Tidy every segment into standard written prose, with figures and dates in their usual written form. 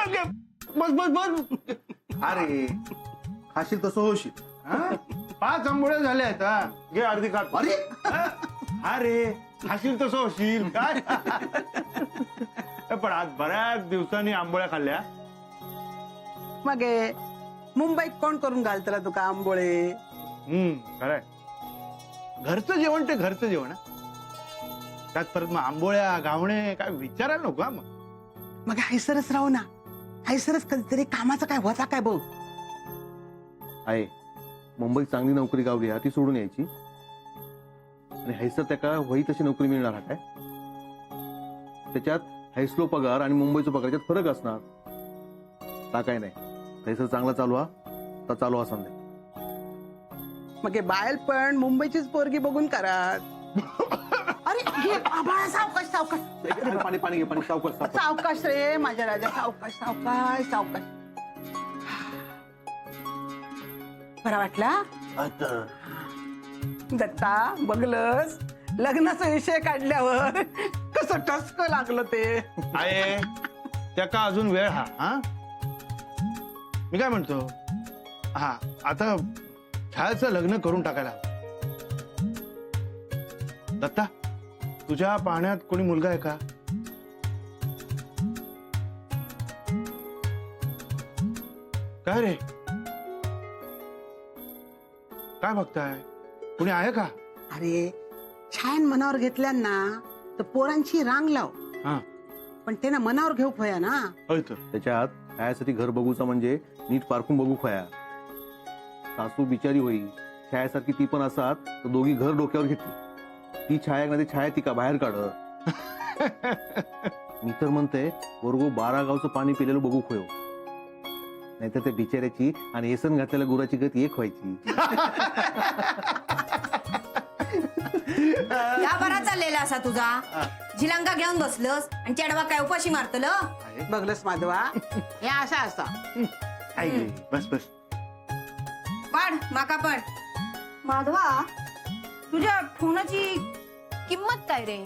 घे बस बस बस. अरे खाशील तसं होशील. हा? 5 आंबोळ्या झाल्या आहेत हा. घे अर्धी काढ. अरे अरे खाशील तसं होशील काय. पण आज बऱ्याच दिवसांनी आंबोळ्या खाल्ल्या. मग मुंबईत कोण करून घालतला तुका आंबोळे. खरंय. घरचं जेवण ते घरचं जेवण हा. त्यात परत मग आंबोळ्या गावणे काय विचारायला नको हा. मग हैसरच राहू ना. हैसरच कधीतरी कामाचा काय होता काय बघ. आहे मुंबईत चांगली नोकरी गावली ती सोडून यायची आणि हैसर त्याका वही तशी नोकरी मिळणार हा काय. त्याच्यात हैसलो पगार आणि मुंबईचा पगाराच्यात फरक असणार. ता काय नाही. हैसर चांगला चालू हा तर चालू हा समजा. मग बायल पण मुंबईचीच पोरगी बघून करत. अरे घे आभाळ. सावकाश सावकाश पाणी पाणी घे पाणी. सावकाश सावकाश. सावकाश रे माझ्या राजा. सावकाश सावकाश सावकाश. बरा वाटला दत्ता. बघलस लग्नाचा विषय काढल्यावर कसं टसक लागलं ते. आहे त्याका अजून वेळ हा. हा मी काय म्हणतो हा आता छायाचं लग्न करून टाकायला हवं. दत्ता तुझ्या पाहण्यात कोणी मुलगा आहे का. काय रे काय बघताय. कोणी आहे का. अरे छान मनावर घेतल्यांना तर पोरांची रांग लाव. हा पण ते ना मनावर घेऊ खोया ना. होय तर. त्याच्यात छायासाठी घर बघूचा म्हणजे नीट पारखून बघू खोया. सासू बिचारी होई छायासारखी ती पण असात तर दोघी घर डोक्यावर घेतली. ती छाया नाही छाया ती का बाहेर काढ. मी तर म्हणते वर्गो 12 गावचं पाणी पिलेलं बघू खोयो. नाहीतर त्या बिचाऱ्याची आणि येसन घातलेल्या गुराची गती एक व्हायची. या बरा चाललेला असा तुझा. झिलांगा घेऊन बसलस आणि चेडवा काय उपाशी मारतलं. बघलस माधवा हे असा असा. बस बस. पाड माका पड. माधवा तुझ्या फोनाची किंमत काय रे.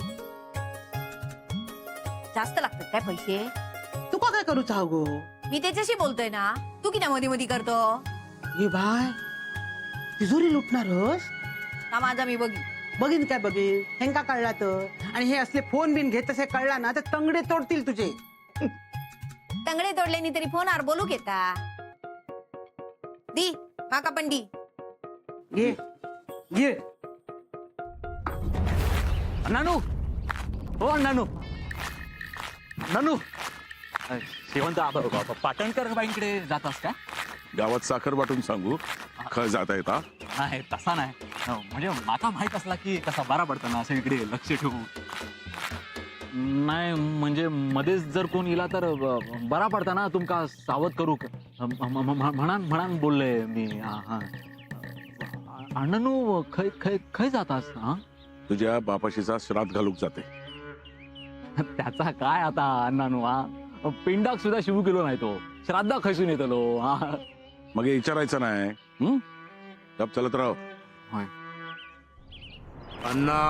जास्त लागतात काय पैसे. तू का काय करू चाह गो. मी त्याच्याशी बोलतोय ना. तू किती मध्ये मध्ये करतो. हे बाय तिजोरी लुटणारस. हा माझा मी बघी. बघीन काय बघीन. हेंका कळला तर. आणि हे असले फोन बिन घेत तसे कळला ना तर तंगडे तोडतील तुझे. तंगडे तोडल्यानी तरी फोनवर बोलू घेता. दी माका पण दी. घे घे. नानू हो नानू. नानू शेवंत पाटणकर बाईंकडे जातास का. गावात साखर वाटून सांगू खय जाता येता. नाही तसा नाही. म्हणजे माका माहित असला की कसा बरा पडतो ना असं इकडे लक्ष ठेवू. नाही म्हणजे मध्येच जर कोण इला तर बरा पडता ना. तुमका सावध करू म्हणान बोलले मी. अण्णानू खय खय खय जातास. हा तुझ्या बापाशीचा श्राद्ध घालूक जाते. त्याचा काय आता अण्णानू. हा पिंडाक सुद्धा शिवू केलो नाही तो. श्राद्धा खैसून येतलो. हा मग हे विचारायचं नाही. गप चलत राह. होय. अण्णा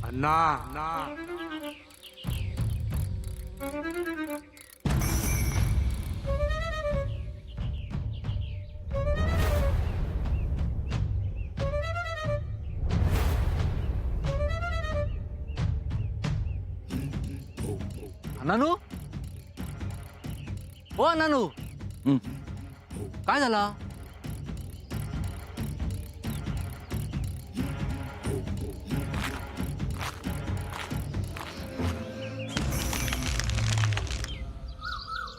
अण्णा नानू ओ नानू काय झाला.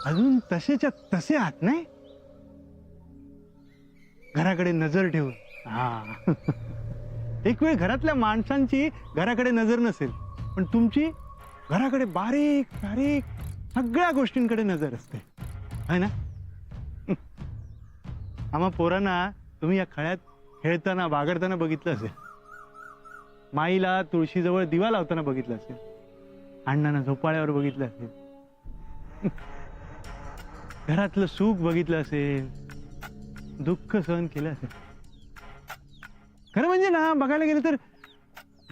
अजून तसेच्या तसे आहात नाही. घराकडे नजर ठेवून. हा एक वेळ घरातल्या माणसांची घराकडे नजर नसेल पण तुमची घराकडे बारीक बारीक सगळ्या गोष्टींकडे नजर असते है ना. आम्हा पोरांना तुम्ही या खळ्यात खेळताना बागडताना बघितलं असेल. माईला तुळशीजवळ दिवा लावताना बघितलं असेल. अण्णांना झोपाळ्यावर बघितलं असेल. घरातलं सुख बघितलं असेल. दुःख सहन केलं असेल. खरं म्हणजे ना बघायला गेलं तर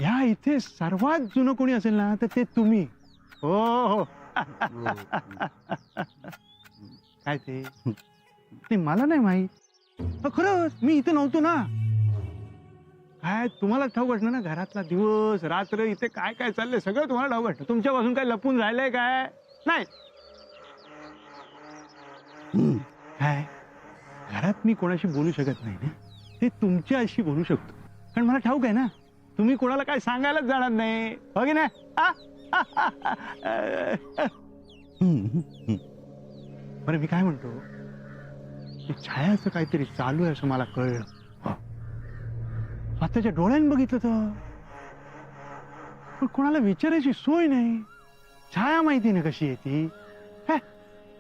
या इथे सर्वात जुनं कोणी असेल ना तर ते तुम्ही. हो हो. काय ते मला नाही माहित. खरंच मी इथे नव्हतो ना. काय तुम्हाला ठाऊक असणार ना, घरातला दिवस रात्र इथे काय काय चाललंय सगळं तुम्हाला ठाऊक असतं. तुमच्यापासून काय लपून राहिलंय काय नाही. काय घरात मी कोणाशी बोलू शकत नाही ना, ते तुमच्याशी बोलू शकतो. कारण मला ठाऊक आहे ना तुम्ही कोणाला काय सांगायलाच जाणार नाही. हो की नाही? बरं मी काय म्हणतो, की छायाचं काहीतरी चालू आहे असं मला कळलं. स्वतःच्या डोळ्यानं बघितलं तर, पण कोणाला विचारायची सोय नाही. छाया माहिती ना कशी आहे ती.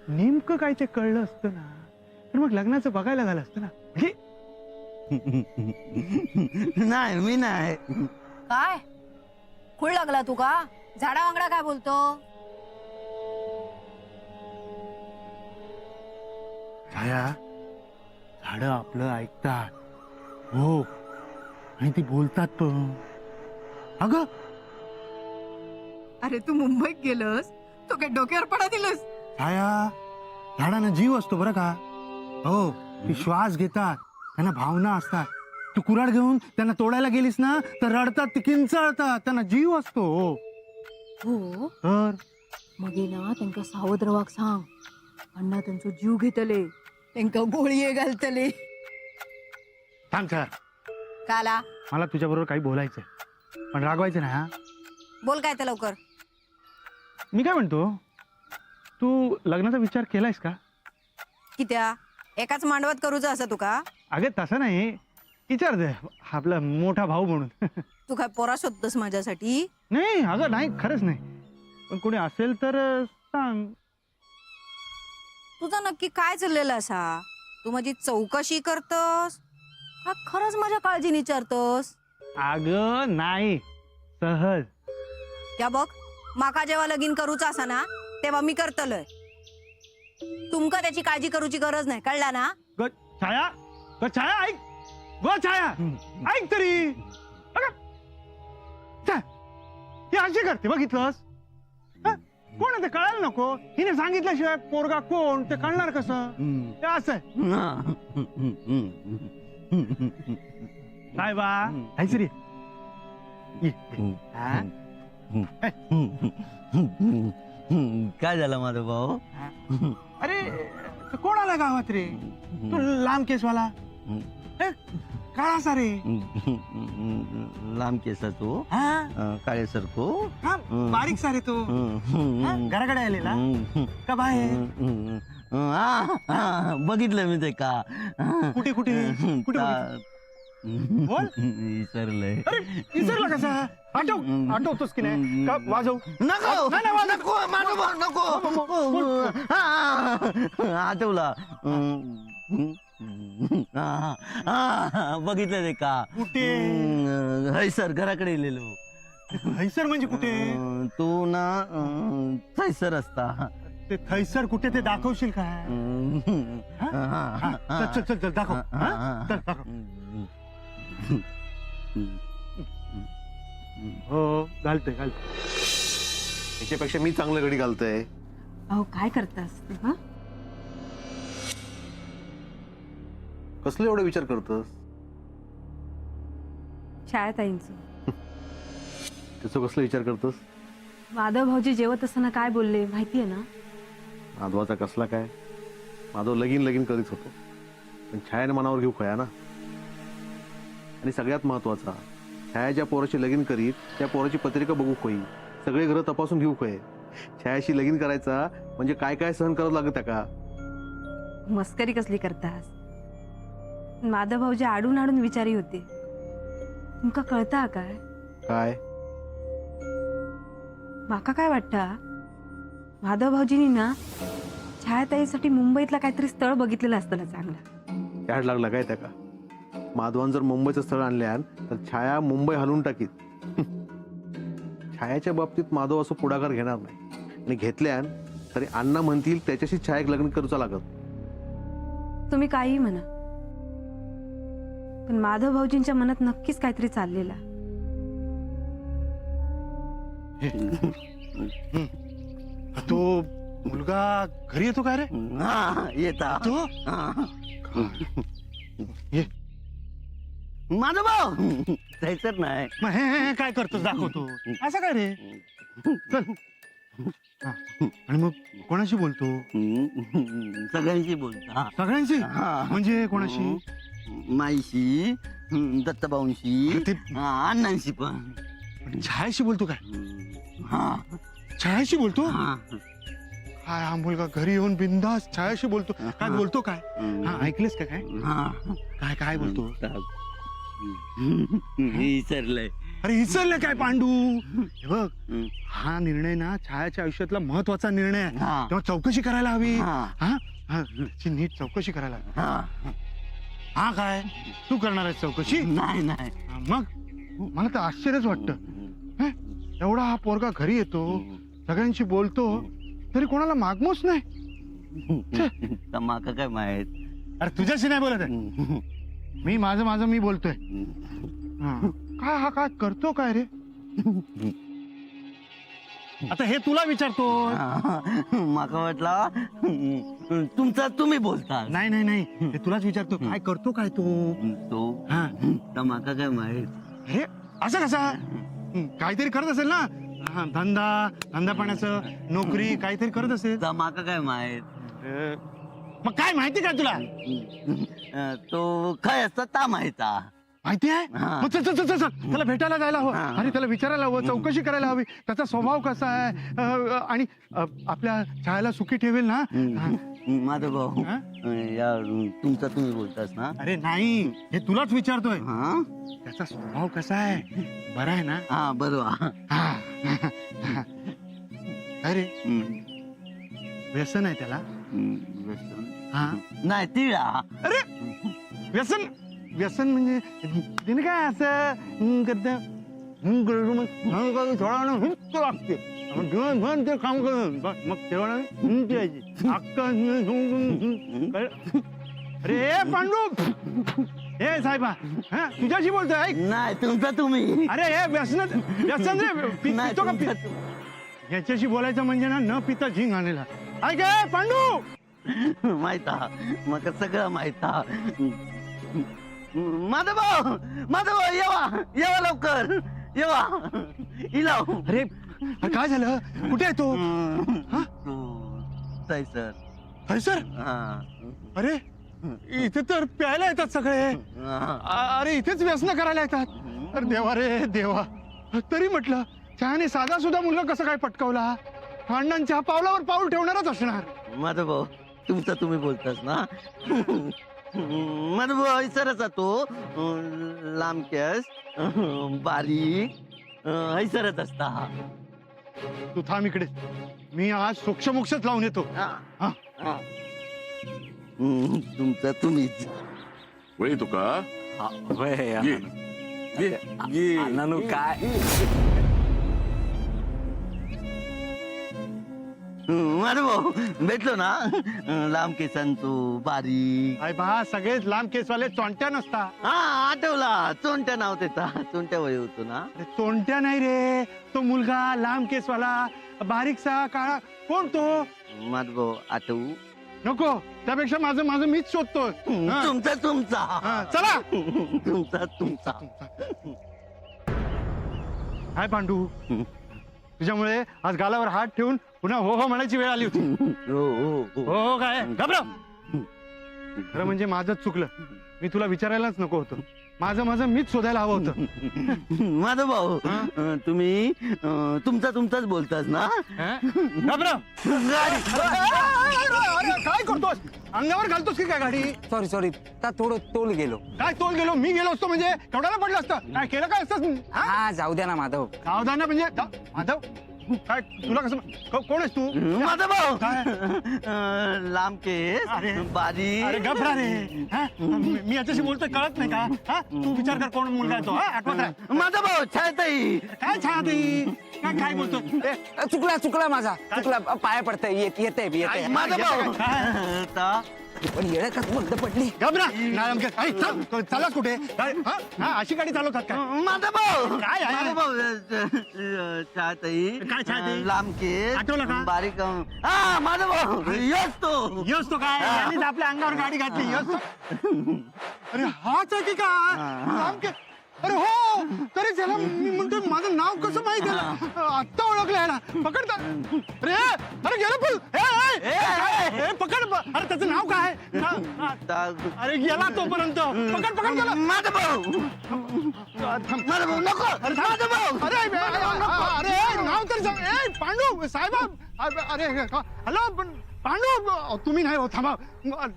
नेमकं काय ते कळलं असतं ना तर मग लग्नाचं बघायला झालं असतं ना. म्हणजे नाही मी नाही. काय खूळ लागला तू का? झाडा वांगडा काय बोलतो? छाया, झाडं आपलं ऐकतात. हो, आणि ती बोलतात पण. अगं अरे तू मुंबईत गेलस तो काय डोक्यावर पडा दिलस? छाया, झाडांना जीव असतो बरं का. हो, ती श्वास घेतात, त्यांना भावना असतात. तू कुऱ्हाड घेऊन त्यांना तोडायला गेलीस ना तर रडतात, ती किंचाळतात, त्यांना जीव असतो. हो तर मग ना त्यांका सावध रवाक सांग. अण्णा त्यांचो जीव घेतले, त्यांका गोळी घालतले. थांब छाया, काला मला तुझ्या बरोबर काही बोलायचंय, पण रागवायचं नाही हा. बोल काय ते लवकर. मी काय म्हणतो, तू लग्नाचा विचार केलायस का? कित्या एकाच मांडवात करूच असं तू का? अगं तसं नाही, विचारते आपला मोठा भाऊ म्हणून. तू काय पोरा शोधतोस माझ्यासाठी? नाही अगं नाही, खरंच नाही. पण कोणी असेल तर सांग. तुझा नक्की काय चाललेलं असा? तू माझी चौकशी करतोस का खरंच माझ्या काळजी विचारतोस? अगं नाही, सहज. त्या बघ, माका जेव्हा लगीन करूच असा ना तेव्हा मी करतलोय. तुमका त्याची काळजी करूची गरज नाही, कळला ना? छाया, छाया ऐक. गो छाया, ऐक तरी. अगं, छाया, हे अशी करते बघितलंस? कोण आहे ते कळायला नको. हिने सांगितल्याशिवाय पोरगा कोण ते कळणार कसं? ते असं काय बा ऐसरी. काय झालं माझा भाऊ? अरे तू कोण आला गावात रे? तू लांब केसवाला, काळा सा रे. लांब केसा तू, काळे सरको, बारीक सा रे तू. घराकडे आलेला का बाहेर? बघितलं मी ते का. कुठे कुठे कुठे बघितलं? बोल. विसरलंय. अरे विसरला कसा? आठवतोस की नाही? का वाजवू? नको नाही, नाही, वाजव. नको मानव नको. आठवला. बघितलं ते का. कुठे? हय सर घराकडे गेलेलो. थैसर म्हणजे कुठे? तू ना थैसर असता. ते थैसर कुठे ते दाखवशील काय? चल चल चल दाखव. चल दाखव. हो घालते घालते. याच्यापेक्षा मी चांगलं घडी घालतोय. अहो काय करतास तू? हा कसलं एवढा विचार करतोस? छायाताईंचं त्याचा कसला विचार करतोस? माधव भाऊजी जेवत असताना काय बोलले माहितीये ना? माधवाचा कसला काय? माधव लगीन करीत होतो, पण छायाने मनावर घेऊ खया ना. आणि सगळ्यात महत्वाचा, छाया ज्या पोराची लगीन करीत त्या पोराची पत्रिका बघू खोई, सगळे घर तपासून घेऊ खोय. छायाशी लगीन करायचा म्हणजे काय काय सहन करावं लागत का? मस्करी कसली करतास? माधव भाऊजी आडून आडून विचारी होते. तुमका कळता काय? काय माका काय वाटतं, माधव भाऊजींनी ना छायाताईसाठी मुंबईतला काहीतरी स्थळ बघितलेलं असतं चांगलं. याड लागला काय त्या का? माधवान जर मुंबईचं स्थळ आणल्यान तर छाया मुंबई हलवून टाकीत. छायाच्या बाबतीत माधव असं पुढाकार घेणार नाही, आणि घेतल्यान तरी अण्णा म्हणतील त्याच्याशी छाया लग्न करूचा लागत. तुम्ही काही म्हणा, पण माधव भाऊजींच्या मनात नक्कीच काहीतरी चाललेला. तो मुलगा घरी येतो काय रे हा येता तो हा. ये माझा भाऊ जायचं नाही मग हे काय करतोस दाखवतो असं काय रे चल हा. आणि मग कोणाशी बोलतो सगळ्यांशी बोलता सगळ्यांशी हा. म्हणजे कोणाशी माईशी दत्तभाऊंशी ते अण्णांशी पण छायाशी बोलतो काय हा छायाशी बोलतो हा. काय हा मुलगा घरी येऊन बिंदास छायाशी बोलतो काय बोलतो काय हा ऐकलेस का काय हा. काय काय बोलतो विसरलंय अरे विसरलं काय पांडू हे बघ हा निर्णय ना छायाच्या आयुष्यातला महत्वाचा निर्णय आहे हा. तेव्हा चौकशी करायला हवी हा. हा हा त्याची नीट चौकशी करायला हवी हा. हा काय तू करणार आहेस चौकशी नाही नाही हा, मग मला तर आश्चर्यच वाटतं एवढा हा पोरगा घरी येतो सगळ्यांशी बोलतो तरी कोणाला मागमोच नाही तर माका काय माहित अरे तुझ्याशी नाही बोलत आहे मी माझं मी बोलतोय हा. काय हा काय करतो काय रे आता हे तुला विचारतो माका वाटला तुमचा तुम्ही बोलता नाही नाही नाही हे तुलाच विचारतो काय करतो काय तू तो हा तर माका काय माहित हे असं कसा काहीतरी करत असेल ना हा, धंदा पाण्याचं नोकरी काहीतरी करत असेल तर माका काय माहित मग काय माहिती काय तुला तो काय असता ता माहिता माहिती आहे हा. मग चल चल चल चल चल. त्याला भेटायला जायला हवं हा. आणि त्याला विचारायला हवं चौकशी करायला हवी त्याचा स्वभाव कसा आहे आणि आपल्या छायाला सुखी ठेवेल ना हा. माझा भाऊ हा? या तुमचा तुम्ही बोलतास ना अरे नाही हे तुलाच विचारतोय हा त्याचा स्वभाव कसा आहे बरा आहे ना हा बरोबर हा. अरे व्यसन आहे त्याला हा नाही तिळा अरे व्यसन व्यसन म्हणजे तिने काय असं करत थोडा लागते दिवसभर ते काम करत मग तेवढा अरे पांडू हे साहेबा हा तुझ्याशी बोलतोय ऐक नाही तुमचा तुम्ही अरे हे व्यसन व्यसन रे नाही पितो का तुमचा याच्याशी बोलायचं म्हणजे ना न पिता झिंग आणलेला ऐक हे पांडू माहिता मग सगळं माहिता माझा भाऊ येवा लवकर येवा इलाव अरे अरे काय झालं कुठे आहे तो हा? सर सर अरे इथे तर प्यायला येतात सगळे अरे इथेच व्यसन करायला येतात अरे देवा रे देवा तरी म्हटलं चहाने साधा सुद्धा मुलगा कसं काय पटकावला अण्णांच्या पावलावर पाऊल ठेवणारच असणार माझा भाऊ तुमचा तुम्ही बोलतास ना माझा भाऊ हैसरच तो लांब केस बारीक हैसरच असता तू थांब इकडे मी आज सोक्षमोक्षच लावून येतो हा. तुमचा तुम्हीच वळी तुका ये ये ये अण्णानू काय माझा भाऊ भेटलो ना लांब केसांचो बारीक काय बा सगळेच लांब केसवाले चोंट्या नसता हा आठवला चोंट्या नाव त्याचा चोंट्या वय होतो ना अरे चोंट्या नाही रे तो मुलगा लांब केसवाला बारीकसा काळा कोण तो माझा भाऊ आठवू नको त्यापेक्षा माझं मीच शोधतोय हा. तुमचा हा, चला तुमचा हाय पांडू तुझ्यामुळे आज गालावर हात ठेवून पुन्हा हो हो म्हणायची वेळ आली होती हो हो काय घबराव खरं म्हणजे माझंच चुकलं मी तुला विचारायलाच नको होतं माझं मीच शोधायला हवं होतं माझा भाऊ हा? तुम्ही तुमचाच बोलतास ना हा? घबराव अरे काय करतोस अंगावर घालतोस की काय गाडी सॉरी ता थोडं तोल गेलो काय तोल गेलो मी गेलो असतो म्हणजे केवढ्याला पडलं असतं काय केलं काय असतं हा जाऊ द्या ना माधव सावधान म्हणजे माधव काय तुला कसं कोण आहेस तू माझा भाऊ काय? लांब केस अरे बारीक घबरा रे हा? मी याच्याशी बोलतोय कळत नाही का हा तू विचार कर कोण मुलगा आहे तो हा आठवत राह. माझा भाऊ छायताई काय छाती काय बोलतो चुकला माझा चुकला पाया पडतंय येते माझा भाऊ काय? ता पण येळ्यात बंद पडली. घबरा चालत कुठे हा? हा, अशी गाडी चालवतात का? माझा भाऊ काय आहे? माझा भाऊ छायाताई काय छायाताई? लांब केस आठवलं का? बारीक हा माझा भाऊ यस तो यस तो काय यांनीच आपल्या अंगावर गाडी घातली यस तो. अरे हाच आहे की काय नाम काय? अरे हो तरी त्याला मी म्हणतोय माझं नाव कसं माहिती त्याला आत्ता ओळखलं याला पकडता. अरे अरे गेलं पण पकड अरे त्याचं नाव काय अरे गेला तोपर्यंत पकड पकड गेला माझा भाऊ माझा भाऊ नको अरे माझा भाऊ अरे अरे नाव तर सांग. ए पांडू साहेब अरे हॅलो पण पांडू तुम्ही नाही हो थांबा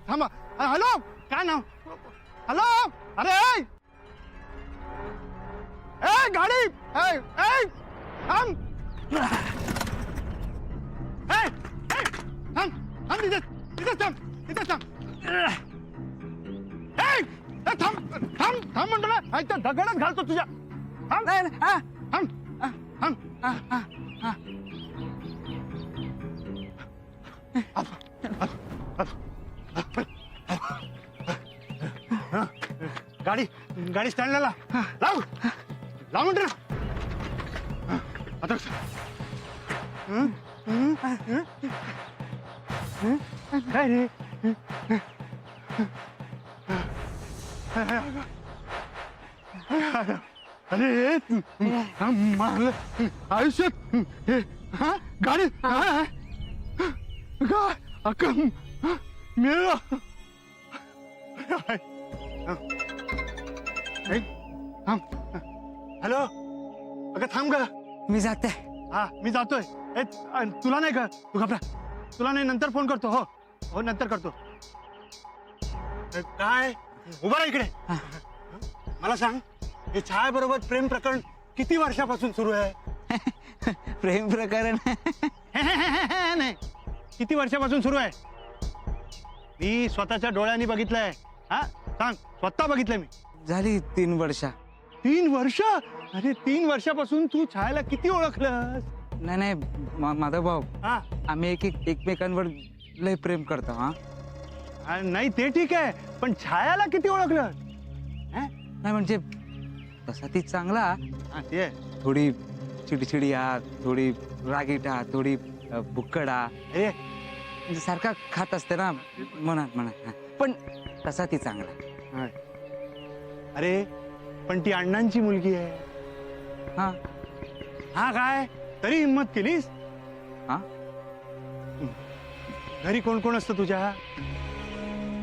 थांबा हॅलो काय नाव हॅलो अरे ए गाडी ए ए थांब ए थांब थांब तिथेच थांब तिथेच थांब ए थांब थांब थांब म्हणतो ना त्या दगडच घालतो तुझ्या थांब थांब थांब गाडी गाडी स्टँडला लाव लाव म्हणतो ना आता काय रे अरे मला आयुष्यात हा गाडी काय अक्का मिळलं हॅलो अगं थांब ग मी जाते. हा मी जातोय ए तुला नाही का तू घबरा तुला नाही नंतर फोन करतो हो हो नंतर करतो काय उभा राहा इकडे मला सांग हे छाया बरोबर प्रेम प्रकरण किती वर्षापासून सुरू आहे प्रेम प्रकरण नाही किती वर्षापासून सुरू आहे मी स्वतःच्या डोळ्यांनी बघितलंय हा सांग स्वतः बघितलंय मी झाली 3 वर्ष. 3 वर्ष अरे 3 वर्षापासून तू छायाला किती ओळखलंस नाही नाही माझा भाऊ हा आम्ही एकमेकांवर लय प्रेम करतो. हा नाही ते ठीक आहे पण छायाला किती ओळखलं नाही म्हणजे तसा ती चांगला, हा ते आहे. थोडी चिडचिडी हा, थोडी रागीट हा, थोडी बुक्कड हा, अरे म्हणजे सारखा खात असते ना मनात मनात. पण तसा ती चांगला. हा. अरे पण ती अण्णांची मुलगी आहे. हा हा काय तरी हिंमत केलीस. हा घरी कोण कोण असतं तुझ्या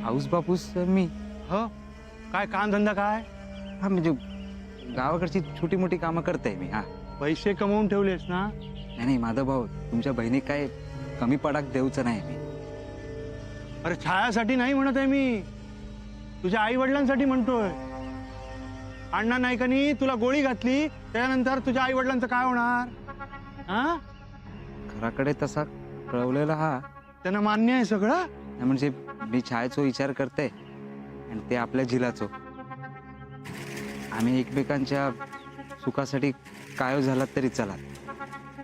हाऊस बापूस मी. हो काय काम धंदा काय हा म्हणजे गावाकडची छोटी मोठी कामं करते मी. हा पैसे कमवून ठेवलेस ना नाही माधव भाऊ तुमच्या बहिणी काय कमी पडाक देऊचं नाही मी. अरे छायासाठी नाही म्हणत आहे मी तुझ्या आई वडिलांसाठी म्हणतोय. अण्णा नाईकांनी तुला गोळी घातली त्यानंतर तुझ्या आई वडिलांचं काय होणार हा घराकडे तसा कळवलेला हा त्यांना मान्य आहे सगळं. नाही म्हणजे मी छायाचो विचार करते आणि ते आपल्या झिलाचो. आम्ही एकमेकांच्या सुखासाठी काय झाला तरी चला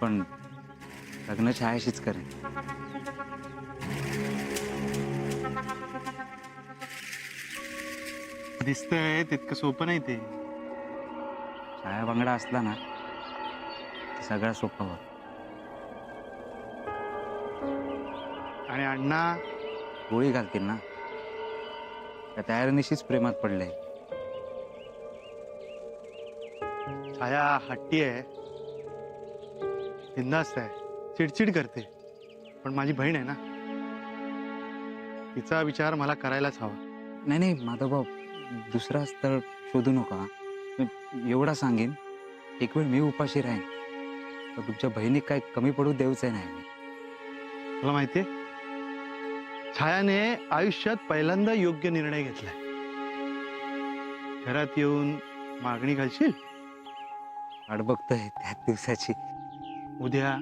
पण लग्न छायाशीच करेन. दिसतंय तितकं सोपं नाही ते. छाया बांगडा असला ना तर सगळं सोपं होत. आणि अण्णा गोळी घालतील ना त्या तयारीनिशीच प्रेमात पडलंय. छाया हट्टी आहे बिंदास्त आहे चिडचिड करते पण माझी बहीण आहे ना तिचा विचार मला करायलाच हवा. नाही नाही माधव भाऊ दुसरा स्थळ शोधू नका. मी एवढा सांगेन एक वेळ मी उपाशी राहीन तर तुमच्या बहिणी काय कमी पडू देऊचं नाही मी. तुला माहितीये छायाने आयुष्यात पहिल्यांदा योग्य निर्णय घेतलाय. घरात येऊन मागणी घालशील वाट बघतोय त्याच दिवसाची. उद्या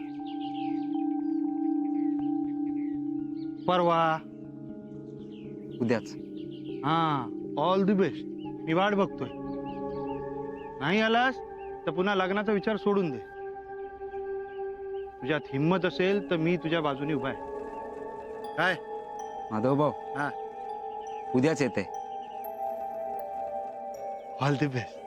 परवा उद्याच. हा ऑल दी बेस्ट. मी वाट बघतोय. नाही आलास तर पुन्हा लग्नाचा विचार सोडून दे. तुझ्यात हिंमत असेल तर मी तुझ्या बाजूने उभा आहे. काय माधव भाऊ हा उद्याच येते. All the best.